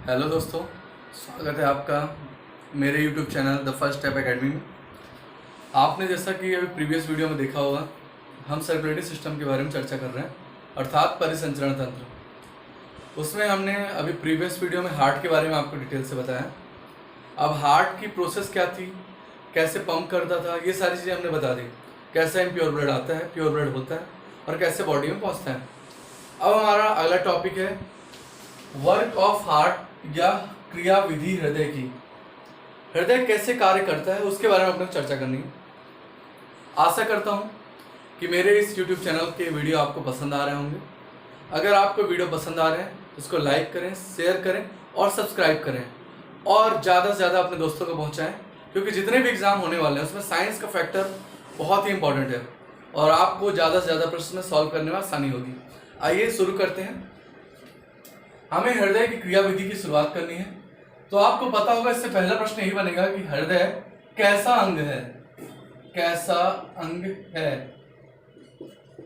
Hello दोस्तों, स्वागत है आपका मेरे YouTube channel the first step academy में। आपने जैसा कि अभी प्रीवियस वीडियो में देखा होगा, हम सर्कुलेटरी सिस्टम के बारे में चर्चा कर रहे हैं, अर्थात परिसंचरण तंत्र। उसमें हमने अभी प्रीवियस वीडियो में हार्ट के बारे में आपको डिटेल से बताया। अब हार्ट की प्रोसेस क्या थी, कैसे पंप करता था, ये सारी चीज़ें हमने बता दी। कैसे इम्प्योर ब्लड आता है, प्योर ब्लड होता है और कैसे बॉडी में पहुँचता है। अब हमारा अगला टॉपिक है वर्क ऑफ हार्ट या क्रिया विधि हृदय की। हृदय कैसे कार्य करता है उसके बारे में अपने चर्चा करनी है। आशा करता हूँ कि मेरे इस YouTube चैनल के वीडियो आपको पसंद आ रहे होंगे। अगर आपको वीडियो पसंद आ रहे हैं तो इसको लाइक करें, शेयर करें और सब्सक्राइब करें और ज़्यादा से ज़्यादा अपने दोस्तों को पहुँचाएं, क्योंकि जितने भी एग्ज़ाम होने वाले हैं उसमें साइंस का फैक्टर बहुत ही इंपॉर्टेंट है और आपको ज़्यादा से ज़्यादा प्रश्न सॉल्व करने में आसानी होगी। आइए शुरू करते हैं। हमें हृदय की क्रिया विधि की शुरुआत करनी है। तो आपको पता होगा, इससे पहला प्रश्न यही बनेगा कि हृदय कैसा अंग है, कैसा अंग है।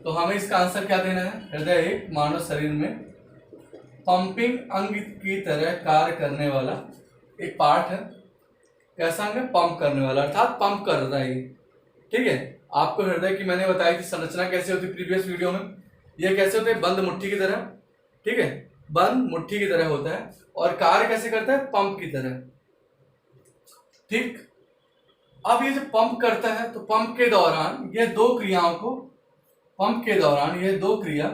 तो हमें इसका आंसर क्या देना है। हृदय एक मानव शरीर में पंपिंग अंग की तरह कार्य करने वाला एक पार्ट है। कैसा अंग है, पंप करने वाला, अर्थात पंप कर रहा है। ठीक है, आपको हृदय की मैंने बताई थी संरचना कैसे होती प्रीवियस वीडियो में। यह कैसे होते हैं, बंद मुट्ठी की तरह। ठीक है, बंद मुट्ठी की तरह होता है और कार्य कैसे करता है, पंप की तरह। ठीक, अब ये जो पंप करता है तो पंप के दौरान ये दो क्रिया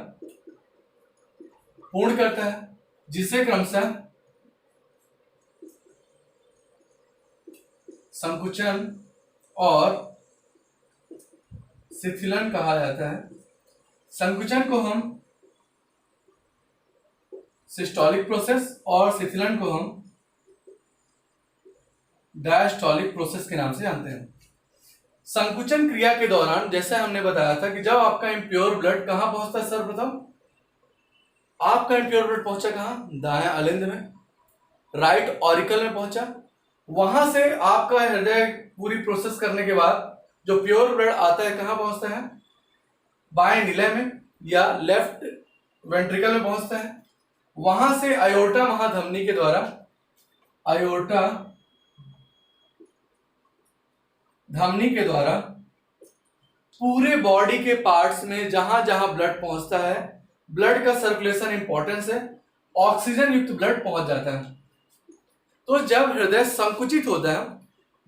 पूर्ण करता है, जिसे क्रमशः संकुचन और शिथिलन कहा जाता है। संकुचन को हम सिस्टोलिक प्रोसेस और शिथिलन को हम डायस्टोलिक प्रोसेस के नाम से जानते हैं। संकुचन क्रिया के दौरान जैसे हमने बताया था कि जब आपका इम्प्योर ब्लड कहां पहुंचता है, सर्वप्रथम आपका इम्प्योर ब्लड पहुंचा कहां, दाएं अलिंद में, राइट ऑरिकल में पहुंचा। वहां से आपका हृदय पूरी प्रोसेस करने के बाद जो प्योर ब्लड आता है कहां पहुंचता है, बाएं निलय में या लेफ्ट वेंट्रिकल में पहुंचता है। वहां से अयोर्टा महाधमनी के द्वारा पूरे बॉडी के पार्ट्स में जहां जहां ब्लड पहुंचता है, ब्लड का सर्कुलेशन इंपॉर्टेंस है, ऑक्सीजन युक्त ब्लड पहुंच जाता है। तो जब हृदय संकुचित होता है,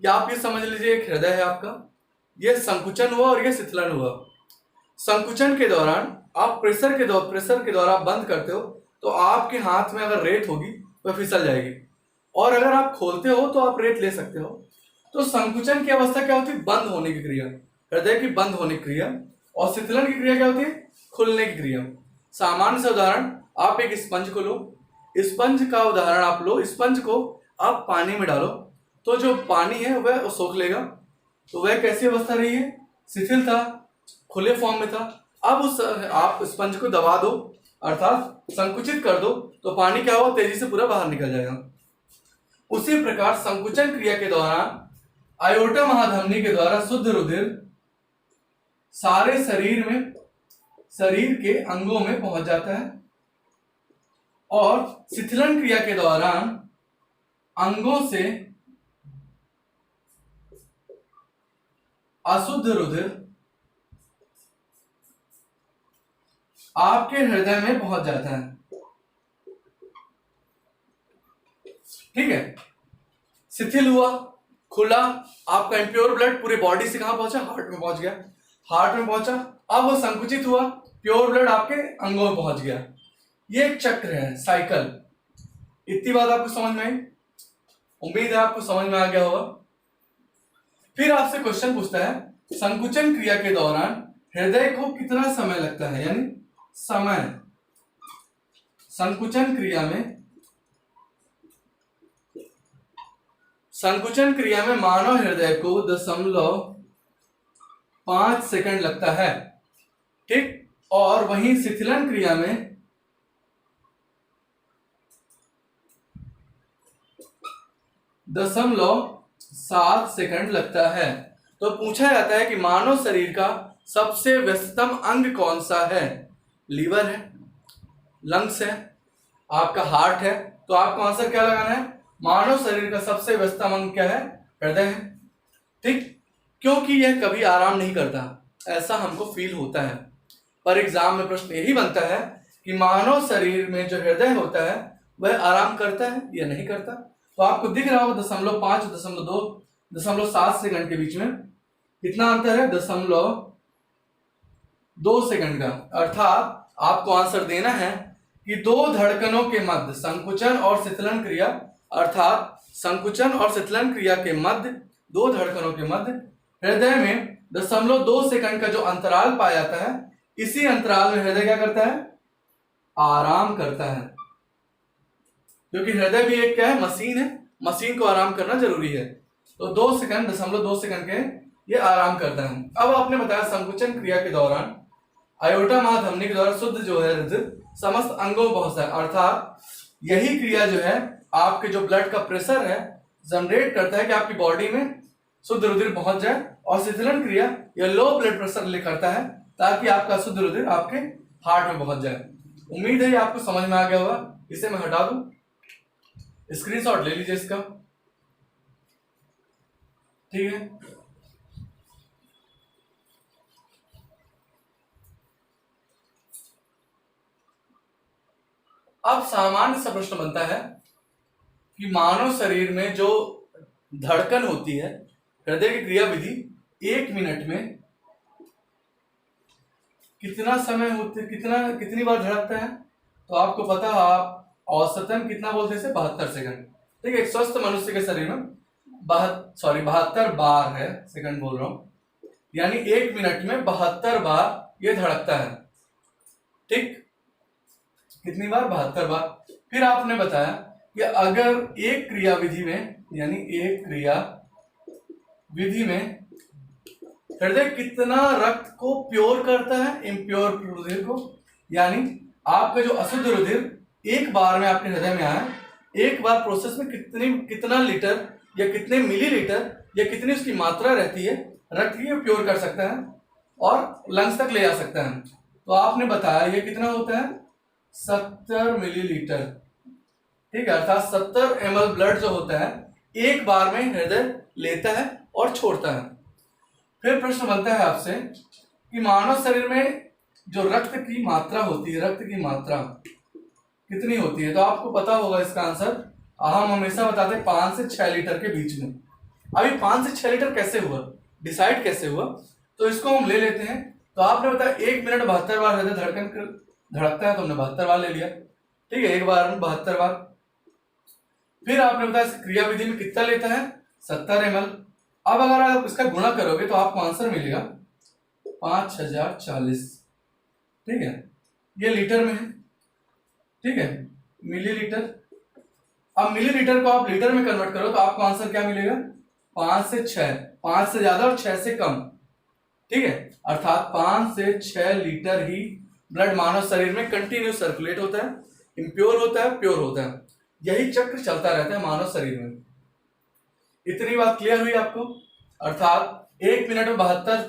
या आप ये समझ लीजिए एक हृदय है आपका, ये संकुचन हुआ और ये शिथिलन हुआ। संकुचन के दौरान आप प्रेशर के द्वारा बंद करते हो तो आपके हाथ में अगर रेत होगी तो फिसल जाएगी, और अगर आप खोलते हो तो आप रेत ले सकते हो। तो संकुचन की अवस्था क्या होती है, बंद होने की क्रिया, हृदय की बंद होने की क्रिया। और शिथिलन की क्रिया क्या होती है, खुलने की क्रिया। सामान्य से उदाहरण, आप एक स्पंज को लो, स्पंज का उदाहरण आप लो, स्पंज को आप पानी में डालो तो जो पानी है वह सोख लेगा। तो वह कैसी अवस्था रही है, शिथिल था, खुले फॉर्म में था। अब आप स्पंज को दबा दो, अर्थात संकुचित कर दो, तो पानी क्या होगा, तेजी से पूरा बाहर निकल जाएगा। उसी प्रकार संकुचन क्रिया के दौरान अयोर्टा महाधमनी के द्वारा शुद्ध रुधिर सारे शरीर के अंगों में पहुंच जाता है, और शिथिलन क्रिया के दौरान अंगों से अशुद्ध रुधिर आपके हृदय में पहुंच जाता है। ठीक है, शिथिल हुआ, खुला, आपका इम्प्योर ब्लड पूरे बॉडी से कहां पहुंचा, हार्ट में पहुंच गया, हार्ट में पहुंचा। अब वो संकुचित हुआ, प्योर ब्लड आपके अंगों में पहुंच गया। ये एक चक्र है, साइकिल। इतनी बात आपको समझ में आई, उम्मीद है आपको समझ में आ गया होगा। फिर आपसे क्वेश्चन पूछता है, संकुचन क्रिया के दौरान हृदय को कितना समय लगता है, यानी समय। संकुचन क्रिया में मानव हृदय को 0.5 सेकंड लगता है। ठीक, और वहीं शिथिलन क्रिया में 0.7 सेकंड लगता है। तो पूछा जाता है कि मानव शरीर का सबसे व्यस्ततम अंग कौन सा है। लीवर है, लंग्स है, आपका हार्ट है, तो आपको आंसर क्या लगाना है, मानव शरीर का सबसे व्यस्तम अंग क्या है, हृदय है। ठीक, क्योंकि यह कभी आराम नहीं करता, ऐसा हमको फील होता है। पर एग्जाम में प्रश्न यही बनता है कि मानव शरीर में जो हृदय होता है वह आराम करता है या नहीं करता। तो आपको दिख रहा होगा 0.5, 0.2, 0.7 सेकंड के बीच में कितना अंतर है, 0.2 सेकंड का। अर्थात आपको आंसर देना है कि दो धड़कनों के मध्य संकुचन और शीतलन क्रिया, अर्थात संकुचन और शीतलन क्रिया के मध्य, दो धड़कनों के मध्य हृदय में 0.2 सेकंड का जो अंतराल पाया जाता है, इसी अंतराल में हृदय क्या करता है, आराम करता है। क्योंकि हृदय भी एक क्या है, मशीन है, मशीन को आराम करना जरूरी है। तो 2 सेकंड, 0.2 सेकंड के ये आराम करता है। अब आपने बताया संकुचन क्रिया के दौरान अयोटा महाधमनी के द्वारा शुद्ध जो है रुधिर समस्त अंगों में पहुंचता है। अर्थात यही क्रिया जो है आपके जो ब्लड का प्रेशर है जनरेट करता है कि आपकी बॉडी में शुद्ध रुधिर पहुंच जाए, और शीतलन क्रिया या लो ब्लड प्रेशर ले करता है ताकि आपका शुद्ध रुधिर आपके हार्ट में पहुंच जाए। उम्मीद है ये आपको समझ में आ गया होगा। इसे मैं हटा दूं, स्क्रीनशॉट ले लीजिए इसका, ठीक है। अब सामान्य सा प्रश्न बनता है कि मानव शरीर में जो धड़कन होती है, हृदय की क्रिया विधि 1 मिनट में कितना समय होते, कितनी बार धड़कता है। तो आपको पता है, आप औसतन कितना बोलते हैं, 72 सेकंड। ठीक है, एक स्वस्थ मनुष्य के शरीर में 72 बार है, सेकंड बोल रहा हूं, यानी 1 मिनट में 72 बार ये धड़कता है। ठीक, कितनी बार, 72 बार। फिर आपने बताया कि अगर एक क्रिया विधि में, यानी एक क्रिया विधि में हृदय कितना रक्त को प्योर करता है, इम्प्योर रुधिर को, यानी आपका जो अशुद्ध रुधिर एक बार में आपके हृदय में आया, एक बार प्रोसेस में कितना लीटर या कितने मिलीलीटर या कितनी उसकी मात्रा रहती है रक्त की, प्योर कर सकता है और लंग्स तक ले जा सकता है। तो आपने बताया ये कितना होता है, 70 मिलीलीटर। ठीक है, अर्थात 70 ml ब्लड जो होता है एक बार में हृदय लेता है और छोड़ता है। फिर प्रश्न बनता है आपसे कि मानव शरीर में जो रक्त की मात्रा होती है, रक्त की मात्रा कितनी होती है। तो आपको पता होगा इसका आंसर, हम हमेशा बताते हैं 5 से 6 लीटर के बीच में। अभी 5 से 6 लीटर कैसे हुआ, डिसाइड कैसे हुआ, तो इसको हम ले लेते हैं। तो आपने बताया 1 मिनट 72 बार हृदय धड़कता है, तो हमने 72 बार ले लिया। ठीक है, एक बार में 72 बार। फिर आपने बताया क्रिया विधि में कितना लेता है, 70 ml। अब अगर आप इसका गुणा करोगे तो आपको आंसर मिलेगा 5040। ठीक है, ये लीटर में है। ठीक है, मिलीलीटर। अब मिलीलीटर को आप लीटर में कन्वर्ट करो तो आपको आंसर क्या मिलेगा, 5 से 6, 5 से ज्यादा और 6 से कम। ठीक है, अर्थात 5 से 6 लीटर ही ब्लड मानव शरीर में कंटिन्यू सर्कुलेट होता है, इम्प्योर होता है, प्योर होता है। यही चक्र चलता रहता है मानव शरीर में। इतनी बात क्लियर हुई आपको। अर्थात 1 मिनट में 72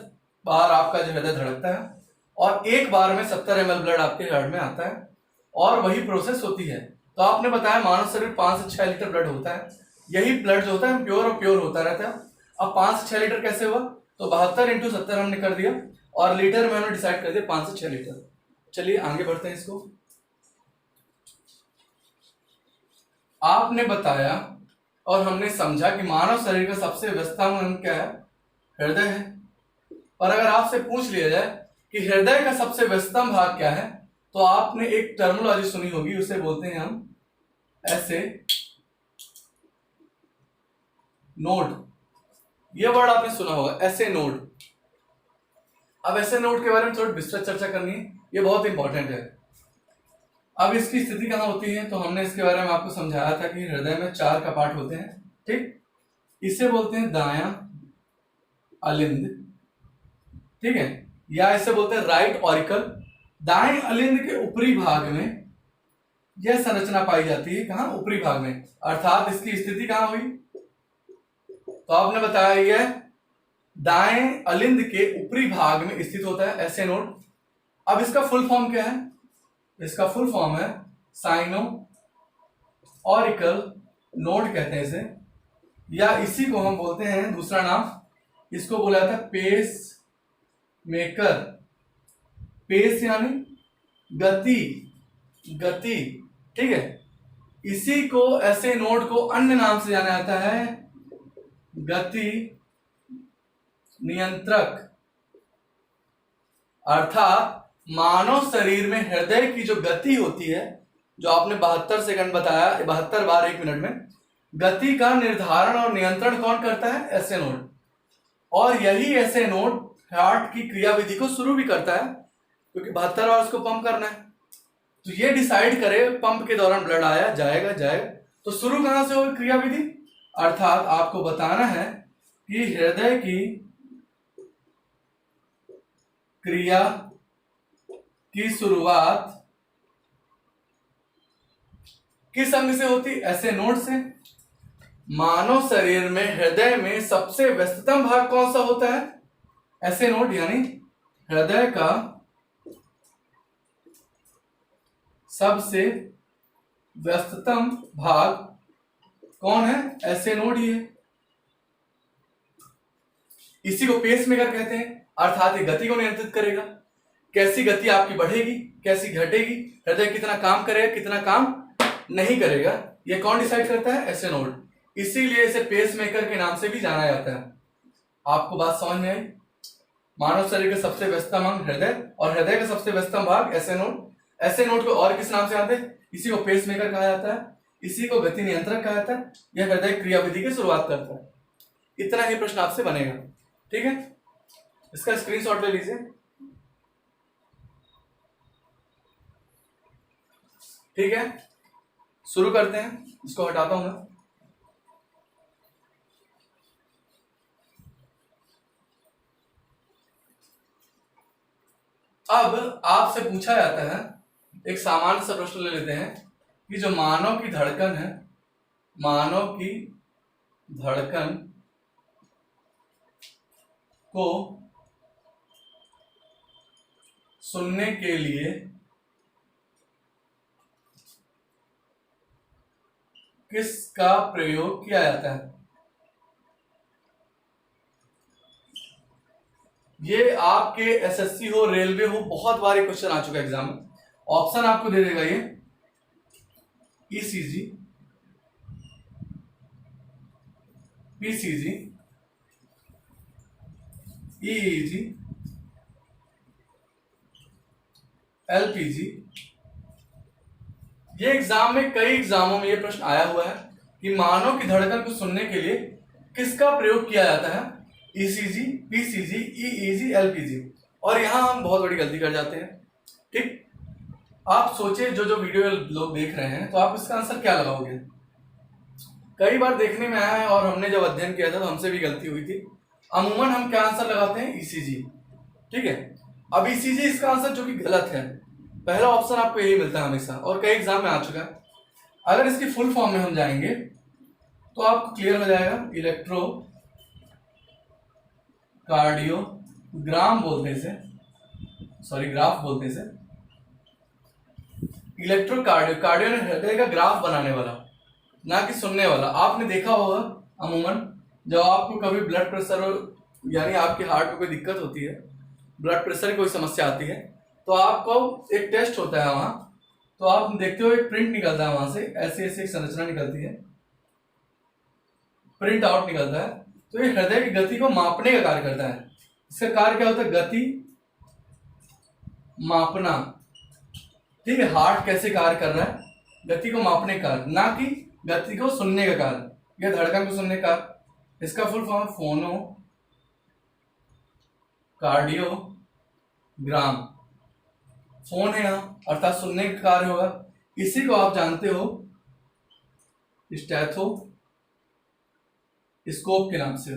बार आपका जो हृदय धड़कता है और एक बार में 70 ml ब्लड आपके हार्ट में आता है और वही प्रोसेस होती है। तो आपने बताया मानव शरीर 5 से 6 लीटर ब्लड होता है। यही ब्लड जो होता है प्योर और प्योर होता रहता है। अब 5 से 6 लीटर कैसे हुआ, तो 72 × 70 हमने कर दिया और लीटर में हमने डिसाइड कर दिया 5 से 6 लीटर। चलिए आगे बढ़ते हैं। इसको आपने बताया और हमने समझा कि मानव शरीर का सबसे व्यस्तम अंग क्या है, हृदय है। पर अगर आपसे पूछ लिया जाए कि हृदय का सबसे व्यस्तम भाग क्या है, तो आपने एक टर्मिनोलॉजी सुनी होगी, उसे बोलते हैं हम ऐसे नोड। यह वर्ड आपने सुना होगा, ऐसे नोड। अब ऐसे नोड के बारे में थोड़ी विस्तृत चर्चा करनी है, ये बहुत इंपॉर्टेंट है। अब इसकी स्थिति कहाँ होती है, तो हमने इसके बारे में आपको समझाया था कि हृदय में 4 कपाट होते हैं। ठीक, इसे बोलते हैं दायां अलिंद। ठीक है, या इसे बोलते हैं राइट ऑरिकल। दाएं अलिंद के ऊपरी भाग में यह संरचना पाई जाती है, कहां, ऊपरी भाग में। अर्थात इसकी स्थिति कहां हुई, तो आपने बताया यह दाएं अलिंद के ऊपरी भाग में स्थित होता है, ऐसे नोड। अब इसका फुल फॉर्म क्या है, इसका फुल फॉर्म है साइनो ऑरिकल नोड कहते हैं इसे, या इसी को हम बोलते हैं दूसरा नाम, इसको बोला जाता है पेस मेकर। पेस यानी गति, गति, ठीक है। इसी को, ऐसे नोड को अन्य नाम से जाना जाता है गति नियंत्रक। अर्थात मानव शरीर में हृदय की जो गति होती है, जो आपने 72 सेकंड बताया, 72 बार 1 मिनट में, गति का निर्धारण और नियंत्रण कौन करता है? ऐसे नोड। और यही ऐसे नोड हार्ट की क्रियाविधि को शुरू भी करता है, क्योंकि 72 बार उसको पंप करना है। तो ये डिसाइड करे पंप के दौरान ब्लड आया जाएगा जाएगा, तो शुरू कहां से होगी क्रियाविधि? अर्थात आपको बताना है कि हृदय की क्रिया की शुरुआत किस अंग से होती? ऐसे नोड से। मानव शरीर में हृदय में सबसे व्यस्ततम भाग कौन सा होता है? ऐसे नोड। यानी हृदय का सबसे व्यस्ततम भाग कौन है? ऐसे नोड ही है। इसी को पेस मेकर कहते हैं। अर्थात ये गति को नियंत्रित करेगा, कैसी गति आपकी बढ़ेगी, कैसी घटेगी, हृदय कितना काम करेगा, कितना काम नहीं करेगा, ये कौन डिसाइड करता है? ऐसे नोड। इसीलिए इसे पेस मेकर के नाम से भी जाना जाता है। आपको बात समझ में आई? मानव शरीर का सबसे व्यस्ततम अंग हृदय, और हृदय का सबसे व्यस्ततम भाग ऐसे नोड। ऐसे नोड को और किस नाम से जानते हैं? इसी को पेस मेकर कहा जाता है, इसी को गति नियंत्रक कहा जाता है। यह हृदय क्रियाविधि की शुरुआत करता है। इतना ही प्रश्न आपसे बनेगा, ठीक है। इसका स्क्रीनशॉट ले लीजिए, ठीक है। शुरू करते हैं, इसको हटाता हूं मैं। अब आपसे पूछा जाता है, एक सामान्य सा प्रश्न ले लेते हैं कि जो मानव की धड़कन है, मानव की धड़कन को सुनने के लिए किसका प्रयोग किया जाता है? ये आपके एसएससी हो, रेलवे हो, बहुत बार ये क्वेश्चन आ चुका है एग्जाम में। ऑप्शन आपको दे देगा ये ईसीजी, पीसीजी, ईईजी, एलपीजी। ये एग्जाम में, कई एग्जामों में ये प्रश्न आया हुआ है कि मानव की धड़कन को सुनने के लिए किसका प्रयोग किया जाता है? ECG, PCG, EEG, LPG. और यहां हम बहुत बड़ी गलती कर जाते हैं, ठीक। आप सोचे, जो वीडियो लोग देख रहे हैं, तो आप इसका आंसर क्या लगाओगे? कई बार देखने में आया है, और हमने जब अध्ययन किया था तो हमसे भी गलती हुई थी। अमूमन हम क्या आंसर लगाते हैं? ईसीजी, ठीक है। अब ईसीजी इसका आंसर, जो कि गलत है। पहला ऑप्शन आपको यही मिलता है हमेशा, और कई एग्जाम में आ चुका है। अगर इसकी फुल फॉर्म में हम जाएंगे तो आपको क्लियर हो जाएगा। इलेक्ट्रो कार्डियोग्राम बोलते हैं इसे, सॉरी ग्राफ बोलते हैं इसे। इलेक्ट्रो कार्डियो ने हृदय का ग्राफ बनाने वाला, ना कि सुनने वाला। आपने देखा होगा अमूमन, जब आपको कभी ब्लड प्रेशर यानी आपके हार्ट में कोई दिक्कत होती है, ब्लड प्रेशर की कोई समस्या आती है, तो आपको एक टेस्ट होता है वहां, तो आप देखते हो एक प्रिंट निकलता है वहां से, ऐसी ऐसी एक संरचना निकलती है, प्रिंट आउट निकलता है। तो ये हृदय की गति को मापने का कार्य करता है। इसका कार्य क्या होता है? गति मापना, ठीक है। हार्ट कैसे कार्य कर रहा है? गति को मापने का, ना कि गति को सुनने का कार्य, या धड़कन को सुनने का। इसका फुल फॉर्म फोनो कार्डियोग्राम। फोन है यहां, अर्थात सुनने का कार्य होगा। इसी को आप जानते हो स्टेथो स्कोप के नाम से,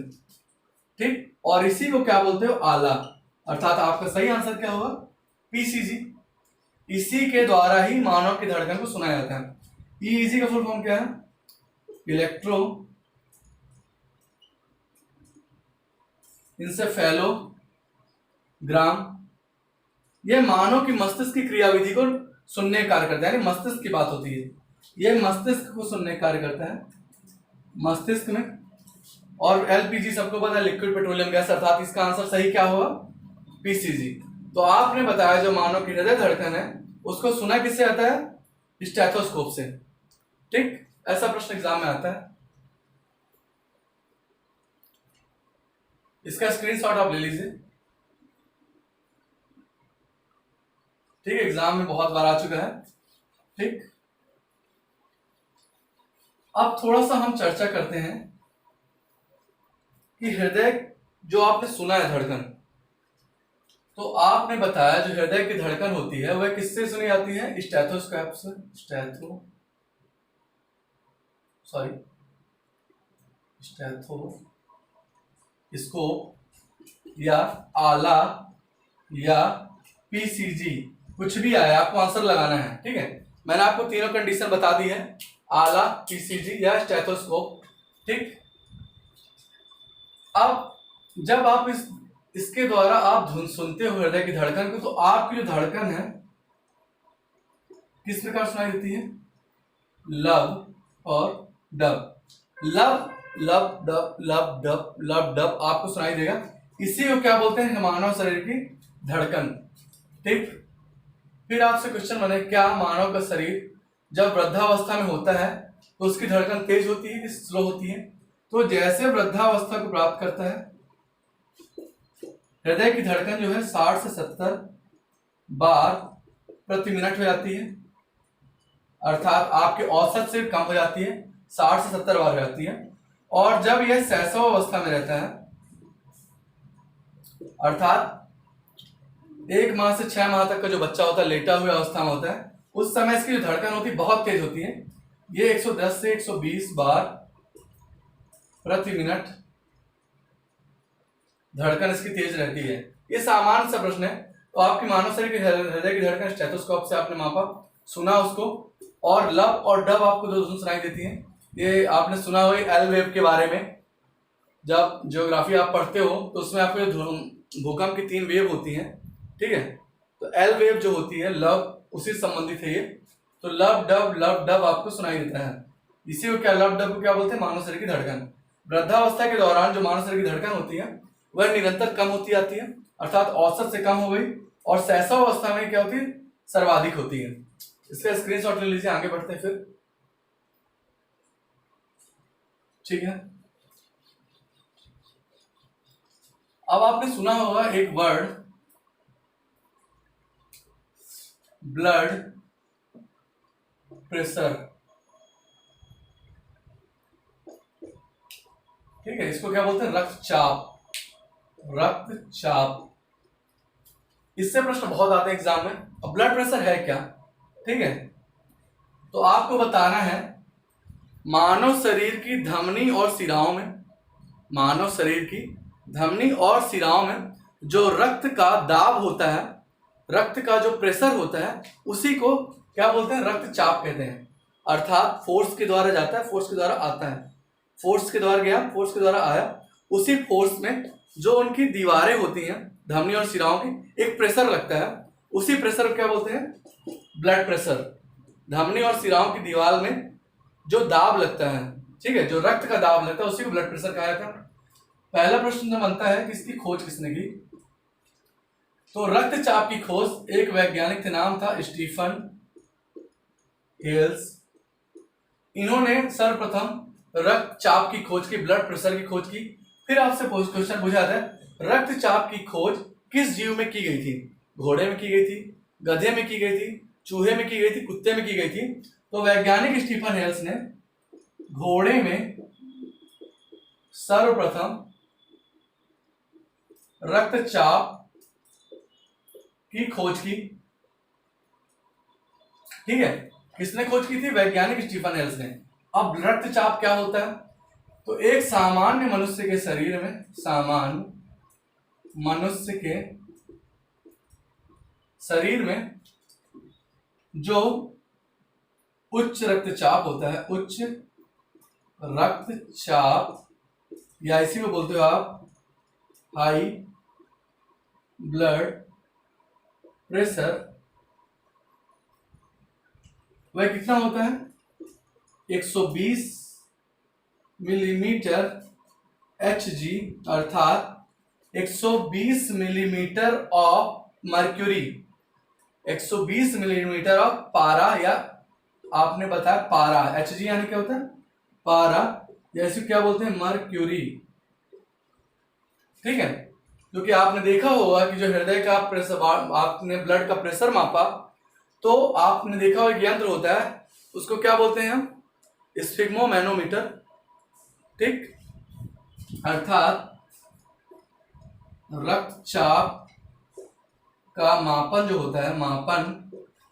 ठीक। और इसी को क्या बोलते हो? आला। अर्थात आपका सही आंसर क्या होगा? पीसीजी। इसी के द्वारा ही मानव की धड़कन को सुना जाता है। ईईजी का फुल फॉर्म क्या है? इलेक्ट्रो इंसेफेलोग्राम। यह मानव की मस्तिष्क की क्रियाविधि को सुनने का कार्य करता है, यानी मस्तिष्क की बात होती है। ये मस्तिष्क को सुनने का कार्य करता है, मस्तिष्क में। और एलपीजी सबको पता है, लिक्विड पेट्रोलियम गैस, अर्थात इसका आंसर सही क्या होगा, पीसीजी। तो आपने बताया जो मानव की हृदय धड़कन है उसको सुना किससे आता है, स्टेथोस्कोप से। ठीक, ऐसा प्रश्न एग्जाम में आता है, इसका स्क्रीनशॉट आप ले लीजिए। ठीक, एग्जाम में बहुत बार आ चुका है। ठीक, अब थोड़ा सा हम चर्चा करते हैं कि हृदय जो आपने सुना है धड़कन, तो आपने बताया जो हृदय की धड़कन होती है वह किससे सुनी जाती है, स्टेथोस्कोप से, स्टेथोस्कोप या आला या पीसीजी, कुछ भी आया, आपको आंसर लगाना है। ठीक है, मैंने आपको तीनों कंडीशन बता दी है, आला, पीसीजी या स्टेथोस्कोप। ठीक, अब जब आप इसके द्वारा आप धुन सुनते हो हृदय की धड़कन को, तो आपकी जो धड़कन है किस प्रकार सुनाई देती है, लब और डब, लब लब डब लब डब लब डब आपको सुनाई देगा। इसी को क्या बोलते हैं, मानव शरीर की धड़कन। ठीक, फिर आपसे क्वेश्चन बने, क्या मानव का शरीर जब वृद्धावस्था में होता है तो उसकी धड़कन तेज होती है कि स्लो होती है, तो जैसे वृद्धावस्था को प्राप्त करता है हृदय की धड़कन जो है 60 से 70 बार प्रति मिनट हो जाती है, अर्थात आपके औसत से कम हो जाती है, 60 से 70 बार हो जाती है। और जब यह शैशव अवस्था में रहता है, अर्थात 1 माह से 6 माह तक का जो बच्चा होता है, लेटा हुआ अवस्था में होता है, उस समय इसकी जो धड़कन होती है बहुत तेज होती है, ये 110 से 120 बार प्रति मिनट धड़कन इसकी तेज रहती है। ये सामान्य सा प्रश्न है। तो आपकी मानव शरीर की हृदय की धड़कन स्टेथोस्कोप से आपने मापा, सुना उसको, और लब और डब आपको जो सुनाई देती है, ये आपने सुना हुआ एल वेव के बारे में, जब ज्योग्राफी आप पढ़ते हो तो उसमें आपको भूकंप की 3 वेव होती हैं। ठीक है, तो एल वेव जो होती है लब, उसी से संबंधित है ये। तो लब डब आपको सुनाई देता है, इसी को क्या, लब डब को क्या बोलते हैं, मानव शरीर की धड़कन। वृद्धावस्था के दौरान जो मानव शरीर की धड़कन होती है वह निरंतर कम होती जाती है, अर्थात औसत से कम हो गई, और शैशव अवस्था में क्या होती है, सर्वाधिक होती है। इसका स्क्रीनशॉट ले लीजिए, आगे बढ़ते हैं फिर। ठीक है, अब आपने सुना होगा एक वर्ड, ब्लड प्रेशर। ठीक है, इसको क्या बोलते हैं, रक्तचाप, रक्तचाप। इससे प्रश्न बहुत आते हैं एग्जाम में। अब ब्लड प्रेशर है क्या, ठीक है, तो आपको बताना है मानव शरीर की धमनी और शिराओं में, मानव शरीर की धमनी और शिराओं में जो रक्त का दाब होता है, रक्त का जो प्रेशर होता है, उसी को क्या बोलते हैं, रक्तचाप कहते हैं। अर्थात फोर्स के द्वारा जाता है, फोर्स के द्वारा आता है, फोर्स के द्वारा गया, फोर्स के द्वारा आया, उसी फोर्स में जो उनकी दीवारें होती हैं धमनी और शिराओं की, एक प्रेशर लगता है, उसी प्रेशर को क्या बोलते हैं, ब्लड प्रेशर। धमनी और शिराओं की दीवार में जो दाब लगता है, ठीक है, जो रक्त का दाब लगता है, उसी को ब्लड प्रेशर कहा जाता है। पहला प्रश्न जो बनता है कि इसकी खोज किसने की, तो रक्तचाप की खोज एक वैज्ञानिक के नाम था स्टीफन हेल्स। इन्होंने सर्वप्रथम रक्तचाप की खोज की, ब्लड प्रेशर की खोज की। फिर आपसे क्वेश्चन पूछा जाता है रक्तचाप की खोज किस जीव में की गई थी, घोड़े में की गई थी, गधे में की गई थी, चूहे में की गई थी, कुत्ते में की गई थी। तो वैज्ञानिक स्टीफन हेल्स ने घोड़े में सर्वप्रथम रक्तचाप की खोज की। ठीक है, किसने खोज की थी, वैज्ञानिक स्टीफन हेल्स ने। अब रक्तचाप क्या होता है, तो एक सामान्य मनुष्य के शरीर में, सामान्य मनुष्य के शरीर में जो उच्च रक्तचाप होता है, उच्च रक्तचाप, या इसी को बोलते हो आप हाई ब्लड प्रेशर, वह कितना होता है, 120 मिलीमीटर Hg अर्थात 120 millimetre of mercury, 120 millimetre of पारा, या आपने बताया पारा, Hg यानी क्या होता है पारा, या इसे क्या बोलते हैं मर्क्यूरी। ठीक है, क्योंकि आपने देखा होगा कि जो हृदय का प्रेशर, आपने ब्लड का प्रेशर मापा तो आपने देखा होगा एक यंत्र होता है, उसको क्या बोलते हैं हम स्फिग्मोमैनोमीटर। ठीक, अर्थात रक्तचाप का मापन जो होता है, मापन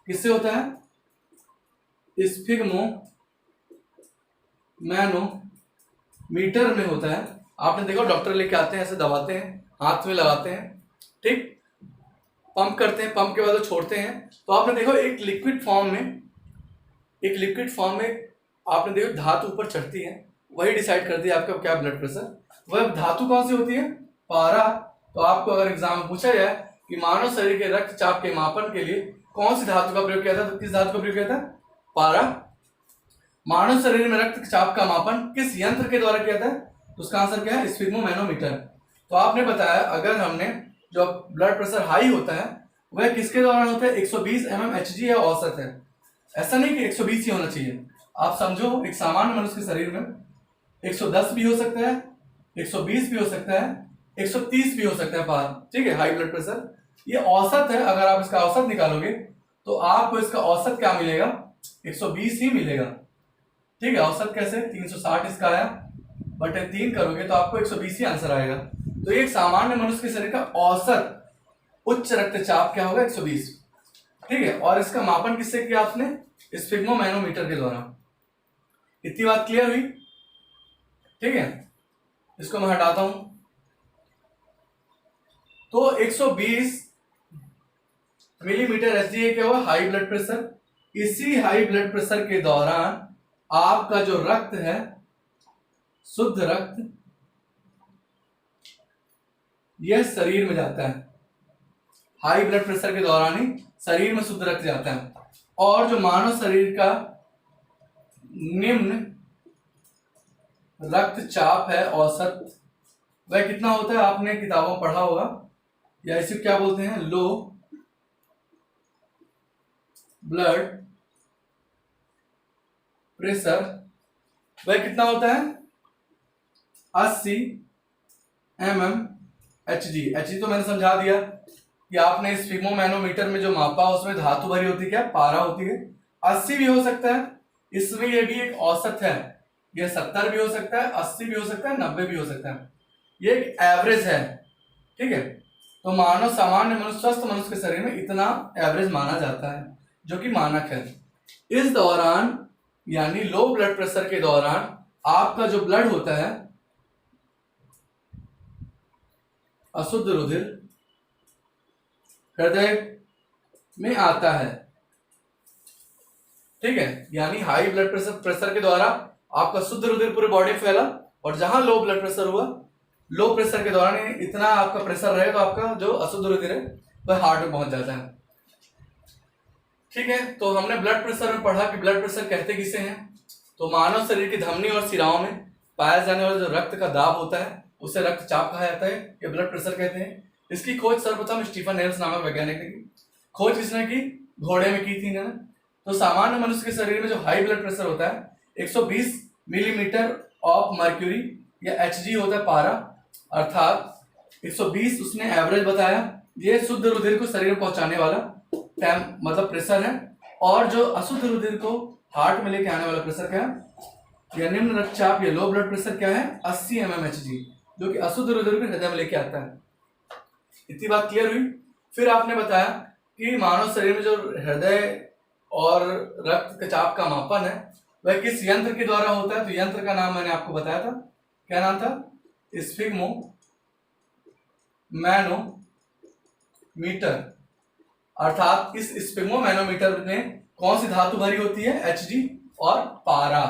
किससे होता है स्फिग्मो मैनोमीटर में होता है। आपने देखो डॉक्टर लेके आते हैं, ऐसे दबाते हैं, हाथ में लगाते हैं, ठीक, पंप करते हैं, पंप के बाद वो छोड़ते हैं, तो आपने देखो एक लिक्विड फॉर्म में आपने देखो धातु ऊपर चढ़ती है, वही डिसाइड करती है आपका क्या ब्लड प्रेशर। वह धातु कौन सी होती है पारा। तो आपको अगर एग्जाम में पूछा जाए कि मानव शरीर के रक्तचाप के मापन के लिए कौन सी धातु का प्रयोग किया था, तो किस धातु का प्रयोग किया था पारा। मानव शरीर में रक्तचाप का मापन किस यंत्र के द्वारा किया था, तो उसका आंसर क्या है स्फिग्मोमैनोमीटर। तो आपने बताया अगर हमने जो ब्लड प्रेशर हाई होता है वह किसके दौरान होता है 120 mm Hg या औसत है, ऐसा नहीं कि 120 ही होना चाहिए। आप समझो एक सामान्य मनुष्य के शरीर में 110 भी हो सकता है, 120 भी हो सकता है, 130 भी हो सकता है पार, ठीक है हाई ब्लड प्रेशर। ये औसत है, अगर आप इसका औसत निकालोगे तो आपको इसका औसत क्या मिलेगा 120 ही मिलेगा। ठीक है, औसत कैसे 360 इसका आया, बटे 3 करोगे तो आपको 120 ही आंसर आएगा। तो एक सामान्य मनुष्य के शरीर का औसत उच्च रक्तचाप क्या होगा 120। ठीक है, और इसका मापन किससे किया आपने स्फिग्मोमैनोमीटर के द्वारा। इतनी बात क्लियर हुई। ठीक है, इसको मैं हटाता हूं। तो 120 मिलीमीटर Hg क्या हुआ हाई ब्लड प्रेशर। इसी हाई ब्लड प्रेशर के दौरान आपका जो रक्त है शुद्ध रक्त यह शरीर में जाता है, हाई ब्लड प्रेशर के दौरान ही शरीर में शुद्ध रक्त जाता है। और जो मानव शरीर का निम्न रक्तचाप है औसत, वह कितना होता है आपने किताबों में पढ़ा होगा, या इसे क्या बोलते हैं लो ब्लड प्रेशर। वह कितना होता है 80 mm Hg तो मैंने समझा दिया कि आपने स्फिग्मोमैनोमीटर में जो मापा उसमें धातु भरी होती है क्या पारा होती है। 80 भी हो सकता है, इसमें ये भी एक औसत है, ये 70 भी हो सकता है, 80 भी हो सकता है, 90 भी हो सकता है, ये एक एवरेज है। ठीक है, तो मानव सामान्य मनुष्य स्वस्थ मनुष्य के शरीर में इतना एवरेज माना जाता है जो कि मानक है। इस दौरान यानी लो ब्लड प्रेशर के दौरान आपका जो ब्लड होता है अशुद्ध रुधिर हृदय में आता है। ठीक है, यानी हाई ब्लड प्रेशर के द्वारा आपका शुद्ध रुधिर पूरी बॉडी में फैला, और जहां लो ब्लड प्रेशर हुआ, लो प्रेशर के दौरान इतना आपका प्रेशर रहे तो आपका जो अशुद्ध रुधिर है वह हार्ट में पहुंच जाता है। ठीक है, तो हमने ब्लड प्रेशर में पढ़ा कि ब्लड प्रेशर कहते किसे हैं, तो मानव शरीर की धमनी और शिराओं में पाया जाने वाला जो रक्त का दाब होता है उसे रक्तचाप कहा जाता है, या ब्लड प्रेशर कहते हैं। इसकी खोज सर्वप्रथम स्टीफन हेल्स नामक वैज्ञानिक ने की। खोज किसने की, घोड़े में की थी इन्होंने। तो सामान्य मनुष्य के शरीर में जो हाई ब्लड प्रेशर होता है 120 मिलीमीटर ऑफ मर्क्यूरी या Hg होता है पारा, अर्थात 120 उसने एवरेज बताया। ये शुद्ध रुधिर को शरीर में पहुंचाने वाला मतलब प्रेशर है, और जो अशुद्ध रुधिर को हार्ट में लेके आने वाला प्रेशर क्या है, या निम्न रक्तचाप या लो ब्लड प्रेशर क्या है 80 mm Hg, जो कि अशुद्ध रुधिर को हृदय में लेके आता है। इतनी बात क्लियर हुई। फिर आपने बताया कि मानव शरीर में जो हृदय और रक्त के चाप का मापन है वह किस यंत्र के द्वारा होता है, तो यंत्र का नाम मैंने आपको बताया था, क्या नाम था स्फिग्मो मैनोमीटर। अर्थात इस स्फिग्मो मैनोमीटर में कौन सी धातु भरी होती है Hg और पारा,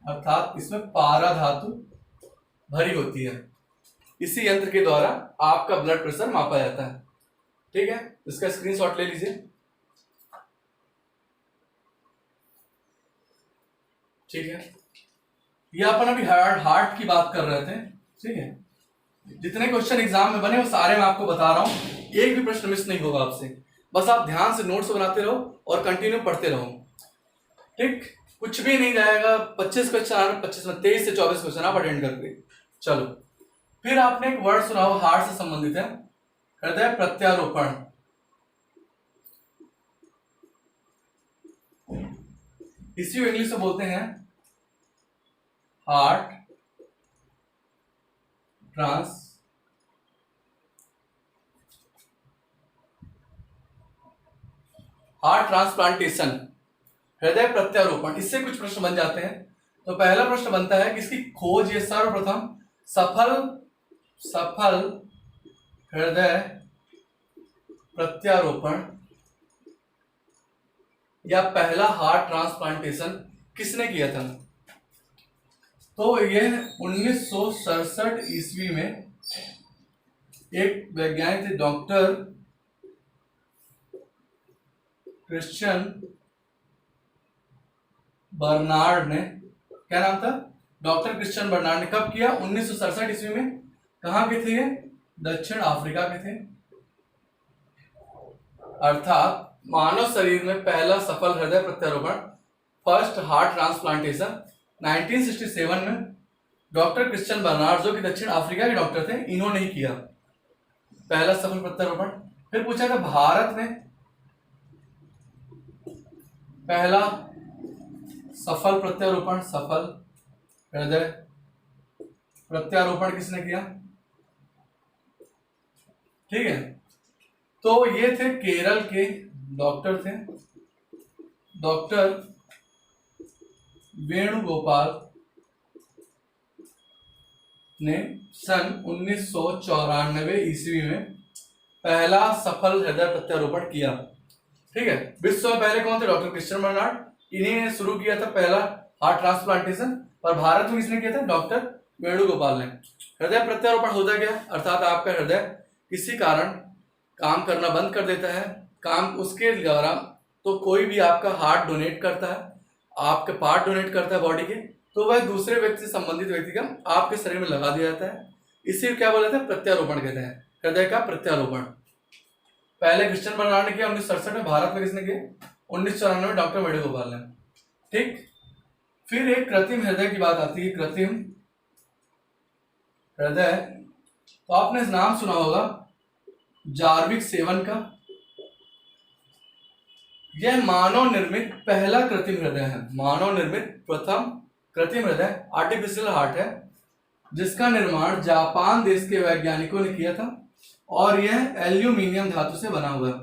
अर्थात इसमें पारा धातु भरी होती है। इसी यंत्र के द्वारा आपका ब्लड प्रेशर मापा जाता है। ठीक है, इसका स्क्रीनशॉट ले लीजिए। ठीक है, ये अपन अभी हार्ट की बात कर रहे थे। ठीक है, जितने क्वेश्चन एग्जाम में बने वो सारे मैं आपको बता रहा हूं, एक भी प्रश्न मिस नहीं होगा आपसे। बस आप ध्यान से नोट्स बनाते रहो और कंटिन्यू पढ़ते रहो। ठीक, कुछ भी नहीं जाएगा। 25 क्वेश्चन, 25 में 23 से 24 क्वेश्चन आप अटेंड करके चलो। फिर आपने एक वर्ड सुना हो हार्ट से संबंधित है, हृदय प्रत्यारोपण। इसी को इंग्लिश में बोलते हैं हार्ट ट्रांसप्लांटेशन, हृदय प्रत्यारोपण। इससे कुछ प्रश्न बन जाते हैं। तो पहला प्रश्न बनता है कि इसकी खोज, ये सर्वप्रथम सफल हृदय प्रत्यारोपण या पहला हार्ट ट्रांसप्लांटेशन किसने किया था? तो यह 1967 ईस्वी में एक वैज्ञानिक थे, डॉक्टर क्रिश्चियन बर्नार्ड ने। क्या नाम था? डॉक्टर क्रिश्चियन बर्नार्ड ने। कब किया? 1967 ईस्वी में। कहां के थे ये? दक्षिण अफ्रीका के थे। अर्थात मानव शरीर में पहला सफल हृदय प्रत्यारोपण, फर्स्ट हार्ट ट्रांसप्लांटेशन 1967 में डॉक्टर क्रिश्चियन बर्नार्ड, जो कि दक्षिण अफ्रीका के डॉक्टर थे, इन्होंने ही किया पहला सफल प्रत्यारोपण। फिर पूछा था भारत में पहला सफल प्रत्यारोपण, सफल हृदय प्रत्यारोपण किसने किया? ठीक है, तो ये थे केरल के डॉक्टर थे, डॉक्टर वेणुगोपाल ने सन 1994 ईस्वी में पहला सफल हृदय प्रत्यारोपण किया। ठीक है, विश्व में पहले कौन थे? Doctor Christian Barnard. इन्हीं ने शुरू किया था पहला हार्ट ट्रांसप्लांटेशन। और भारत में किसने किया था? डॉक्टर वेणुगोपाल ने। हृदय प्रत्यारोपण होता क्या? अर्थात आपका हृदय किसी कारण काम करना बंद कर देता है, काम उसके द्वारा, तो कोई भी आपका हार्ट डोनेट करता है, आपके पार्ट डोनेट करता है बॉडी के, तो वह दूसरे व्यक्ति से संबंधित व्यक्ति का आपके शरीर में लगा दिया जाता है। इसी क्या बोला जाता है? प्रत्यारोपण कहते हैं, हृदय का प्रत्यारोपण। पहले क्रिश्चियन बर्नार्ड ने किया 1967 में। भारत में किसने किया? 1994 में डॉक्टर वेणुगोपाल ने। ठीक, फिर एक कृत्रिम हृदय की बात आती है, कृत्रिम हृदय। तो आपने नाम सुना होगा जार्विक 7 का। यह मानव निर्मित पहला कृत्रिम हृदय है, मानव निर्मित प्रथम कृत्रिम हृदय, आर्टिफिशियल हार्ट है, जिसका निर्माण जापान देश के वैज्ञानिकों ने किया था और यह एल्यूमिनियम धातु से बना हुआ है।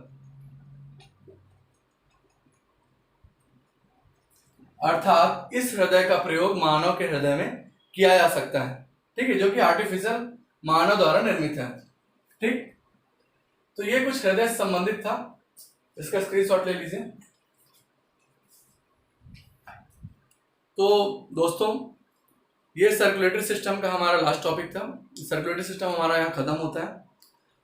अर्थात इस हृदय का प्रयोग मानव के हृदय में किया जा सकता है। ठीक है, जो कि आर्टिफिशियल मानव द्वारा निर्मित है। ठीक, तो ये कुछ हृदय से संबंधित था, इसका स्क्रीनशॉट ले लीजिए। तो दोस्तों, ये सर्कुलेटरी सिस्टम का हमारा लास्ट टॉपिक था। सर्कुलेटरी सिस्टम हमारा यहाँ खत्म होता है।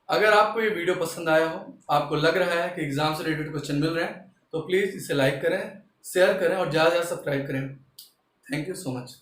अगर आपको ये वीडियो पसंद आया हो, आपको लग रहा है कि एग्जाम से रिलेटेड क्वेश्चन मिल रहे हैं, तो प्लीज़ इसे लाइक करें, शेयर करें और ज़्यादा से ज़्यादा सब्सक्राइब करें। Thank you so much.